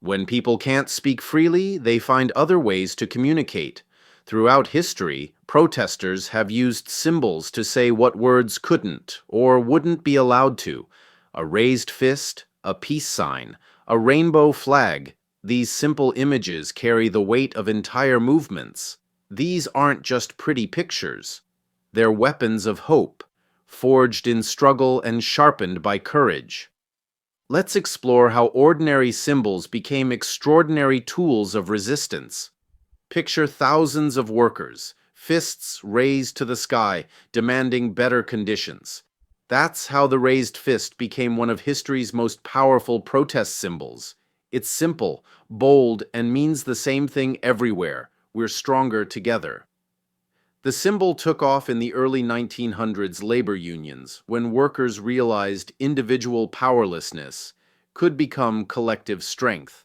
When people can't speak freely, they find other ways to communicate. Throughout history, protesters have used symbols to say what words couldn't or wouldn't be allowed to. A raised fist, a peace sign, a rainbow flag. These simple images carry the weight of entire movements. These aren't just pretty pictures. They're weapons of hope, forged in struggle and sharpened by courage. Let's explore how ordinary symbols became extraordinary tools of resistance. Picture thousands of workers, fists raised to the sky, demanding better conditions. That's how the raised fist became one of history's most powerful protest symbols. It's simple, bold, and means the same thing everywhere. We're stronger together. The symbol took off in the early 1900s labor unions when workers realized individual powerlessness could become collective strength.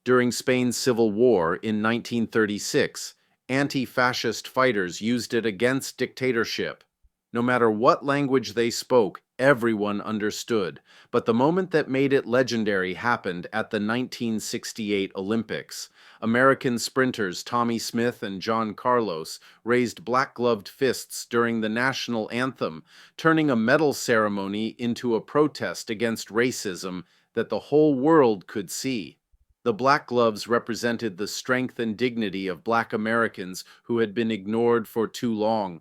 During Spain's Civil War in 1936, anti-fascist fighters used it against dictatorship. No matter what language they spoke, everyone understood. But the moment that made it legendary happened at the 1968 Olympics. American sprinters Tommy Smith and John Carlos raised black-gloved fists during the national anthem, turning a medal ceremony into a protest against racism that the whole world could see. The black gloves represented the strength and dignity of black Americans who had been ignored for too long.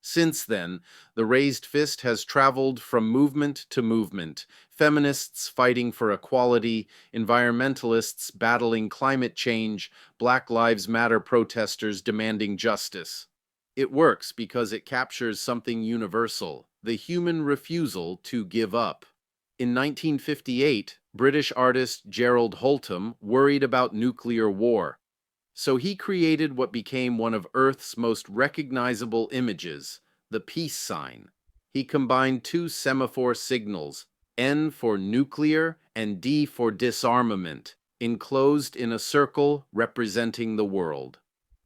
Since then, the raised fist has traveled from movement to movement, feminists fighting for equality, environmentalists battling climate change, Black Lives Matter protesters demanding justice. It works because it captures something universal, the human refusal to give up. In 1958, British artist Gerald Holtham worried about nuclear war. So he created what became one of Earth's most recognizable images, the peace sign. He combined two semaphore signals, N for nuclear and D for disarmament, enclosed in a circle representing the world.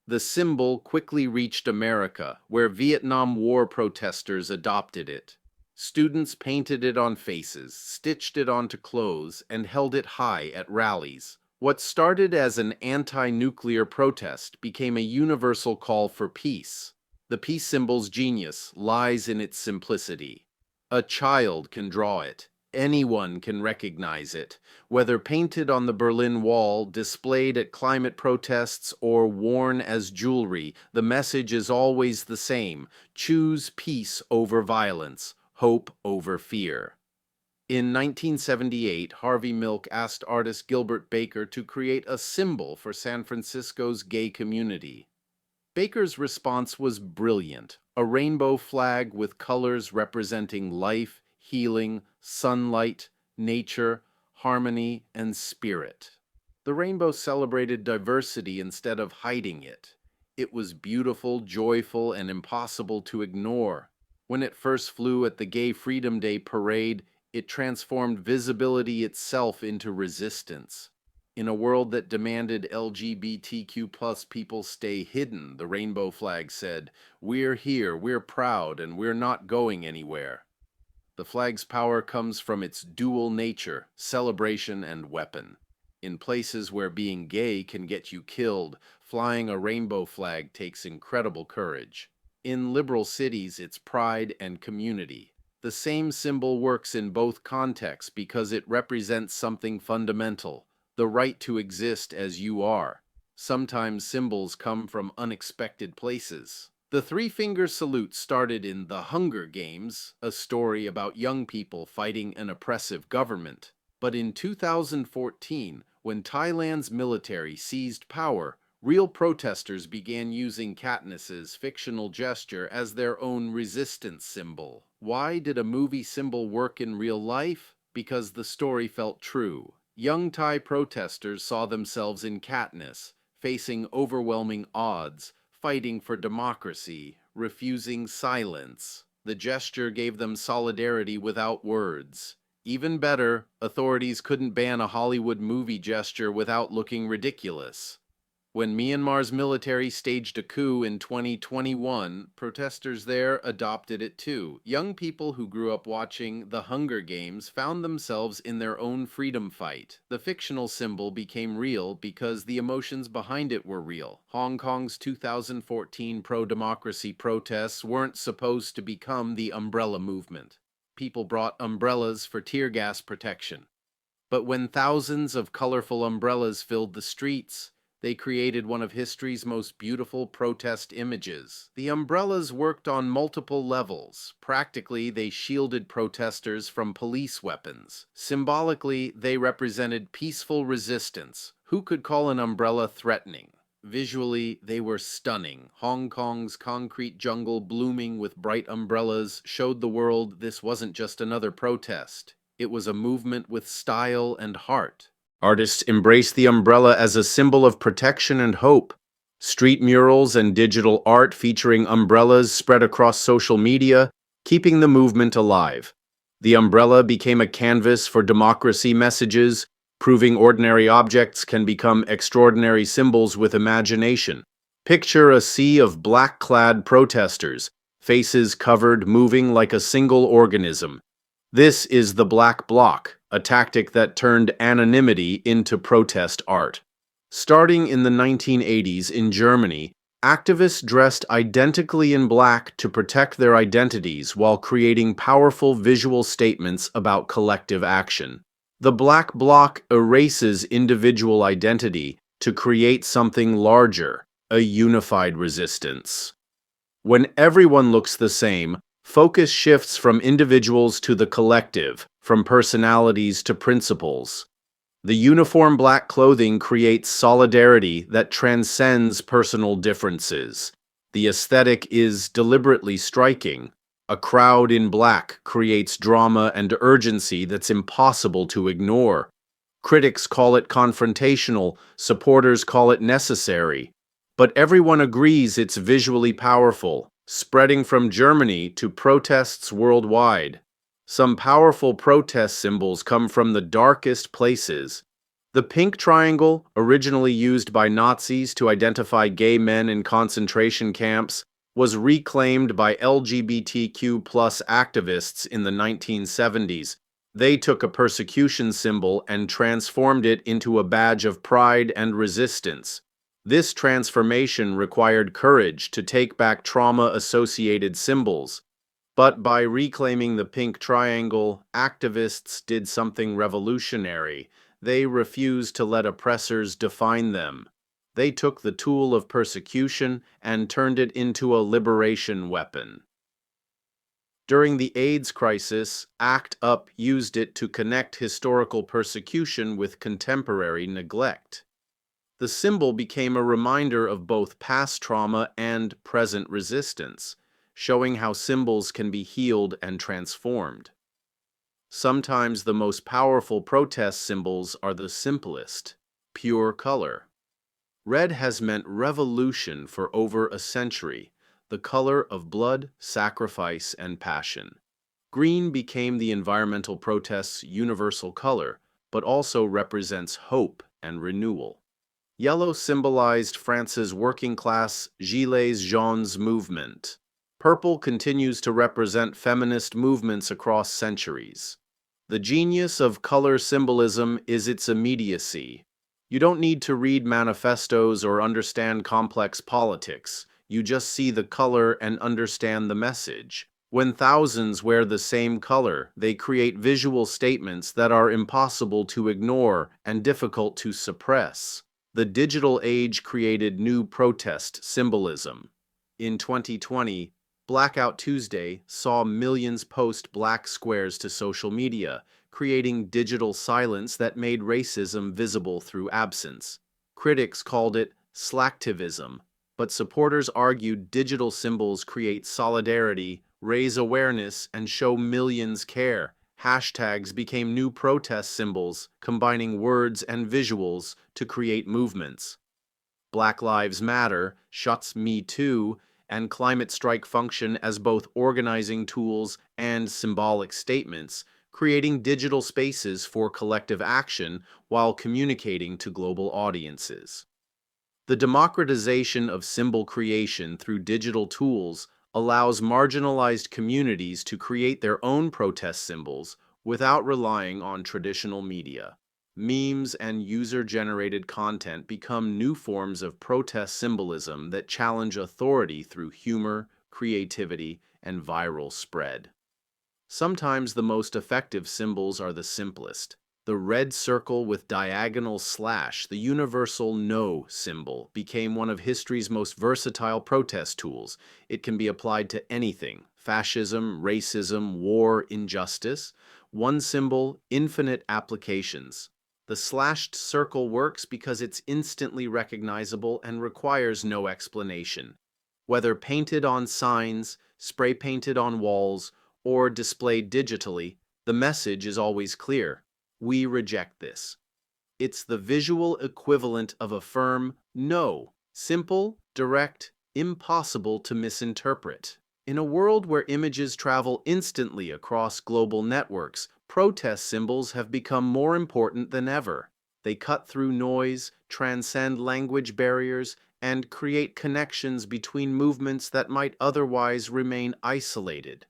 The symbol quickly reached America, where Vietnam War protesters adopted it. Students painted it on faces, stitched it onto clothes, and held it high at rallies. What started as an anti-nuclear protest became a universal call for peace. The peace symbol's genius lies in its simplicity. A child can draw it. Anyone can recognize it. Whether painted on the Berlin Wall, displayed at climate protests, or worn as jewelry, the message is always the same. Choose peace over violence, hope over fear. In 1978, Harvey Milk asked artist Gilbert Baker to create a symbol for San Francisco's gay community. Baker's response was brilliant, a rainbow flag with colors representing life, healing, sunlight, nature, harmony, and spirit. The rainbow celebrated diversity instead of hiding it. It was beautiful, joyful, and impossible to ignore. When it first flew at the Gay Freedom Day parade, it transformed visibility itself into resistance. In a world that demanded LGBTQ+ people stay hidden, the rainbow flag said, "We're here, we're proud, and we're not going anywhere." The flag's power comes from its dual nature, celebration and weapon. In places where being gay can get you killed, flying a rainbow flag takes incredible courage. In liberal cities, it's pride and community. The same symbol works in both contexts because it represents something fundamental, the right to exist as you are. Sometimes symbols come from unexpected places. The three-finger salute started in The Hunger Games, a story about young people fighting an oppressive government. But in 2014, when Thailand's military seized power, real protesters began using Katniss's fictional gesture as their own resistance symbol. Why did a movie symbol work in real life? Because the story felt true. Young Thai protesters saw themselves in Katniss, facing overwhelming odds, fighting for democracy, refusing silence. The gesture gave them solidarity without words. Even better, authorities couldn't ban a Hollywood movie gesture without looking ridiculous. When Myanmar's military staged a coup in 2021, protesters there adopted it too. Young people who grew up watching The Hunger Games found themselves in their own freedom fight. The fictional symbol became real because the emotions behind it were real. Hong Kong's 2014 pro-democracy protests weren't supposed to become the umbrella movement. People brought umbrellas for tear gas protection. But when thousands of colorful umbrellas filled the streets, they created one of history's most beautiful protest images. The umbrellas worked on multiple levels. Practically, they shielded protesters from police weapons. Symbolically, they represented peaceful resistance. Who could call an umbrella threatening? Visually, they were stunning. Hong Kong's concrete jungle blooming with bright umbrellas showed the world this wasn't just another protest. It was a movement with style and heart. Artists embraced the umbrella as a symbol of protection and hope. Street murals and digital art featuring umbrellas spread across social media, keeping the movement alive. The umbrella became a canvas for democracy messages, proving ordinary objects can become extraordinary symbols with imagination. Picture a sea of black-clad protesters, faces covered, moving like a single organism. This is the Black Bloc, a tactic that turned anonymity into protest art. Starting in the 1980s in Germany, activists dressed identically in black to protect their identities while creating powerful visual statements about collective action. The Black Bloc erases individual identity to create something larger, a unified resistance. When everyone looks the same, focus shifts from individuals to the collective, from personalities to principles. The uniform black clothing creates solidarity that transcends personal differences. The aesthetic is deliberately striking. A crowd in black creates drama and urgency that's impossible to ignore. Critics call it confrontational, supporters call it necessary. But everyone agrees it's visually powerful, spreading from Germany to protests worldwide. Some powerful protest symbols come from the darkest places. The pink triangle, originally used by Nazis to identify gay men in concentration camps, was reclaimed by LGBTQ+ activists in the 1970s. They took a persecution symbol and transformed it into a badge of pride and resistance. This transformation required courage to take back trauma-associated symbols. But by reclaiming the pink triangle, activists did something revolutionary. They refused to let oppressors define them. They took the tool of persecution and turned it into a liberation weapon. During the AIDS crisis, ACT UP used it to connect historical persecution with contemporary neglect. The symbol became a reminder of both past trauma and present resistance, showing how symbols can be healed and transformed. Sometimes the most powerful protest symbols are the simplest, pure color. Red has meant revolution for over a century, the color of blood, sacrifice, and passion. Green became the environmental protest's universal color, but also represents hope and renewal. Yellow symbolized France's working-class Gilets jaunes movement. Purple continues to represent feminist movements across centuries. The genius of color symbolism is its immediacy. You don't need to read manifestos or understand complex politics. You just see the color and understand the message. When thousands wear the same color, they create visual statements that are impossible to ignore and difficult to suppress. The digital age created new protest symbolism. In 2020, Blackout Tuesday saw millions post black squares to social media, creating digital silence that made racism visible through absence. Critics called it slacktivism, but supporters argued digital symbols create solidarity, raise awareness, and show millions care. Hashtags became new protest symbols, combining words and visuals to create movements. Black Lives Matter, Shuts Me Too, and Climate Strike function as both organizing tools and symbolic statements, creating digital spaces for collective action while communicating to global audiences. The democratization of symbol creation through digital tools allows marginalized communities to create their own protest symbols without relying on traditional media. Memes and user-generated content become new forms of protest symbolism that challenge authority through humor, creativity, and viral spread. Sometimes the most effective symbols are the simplest. The red circle with diagonal slash, the universal no symbol, became one of history's most versatile protest tools. It can be applied to anything: fascism, racism, war, injustice. One symbol, infinite applications. The slashed circle works because it's instantly recognizable and requires no explanation. Whether painted on signs, spray painted on walls, or displayed digitally, the message is always clear: we reject this. It's the visual equivalent of a firm no, simple, direct, impossible to misinterpret. In a world where images travel instantly across global networks, protest symbols have become more important than ever. They cut through noise, transcend language barriers, and create connections between movements that might otherwise remain isolated.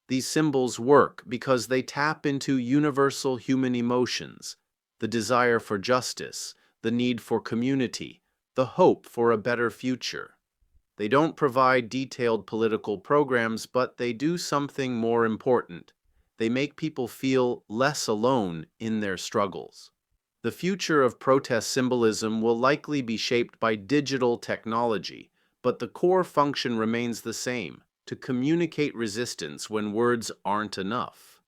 These symbols work because they tap into universal human emotions: the desire for justice, the need for community, the hope for a better future. They don't provide detailed political programs, but they do something more important. They make people feel less alone in their struggles. The future of protest symbolism will likely be shaped by digital technology, but the core function remains the same: to communicate resistance when words aren't enough.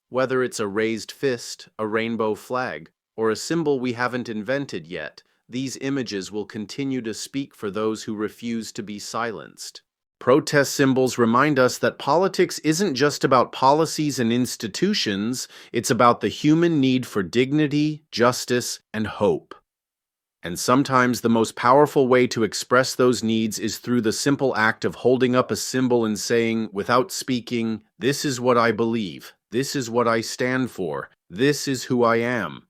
Whether it's a raised fist, a rainbow flag, or a symbol we haven't invented yet, these images will continue to speak for those who refuse to be silenced. Protest symbols remind us that politics isn't just about policies and institutions, it's about the human need for dignity, justice, and hope. And sometimes the most powerful way to express those needs is through the simple act of holding up a symbol and saying, without speaking, "This is what I believe. This is what I stand for. This is who I am."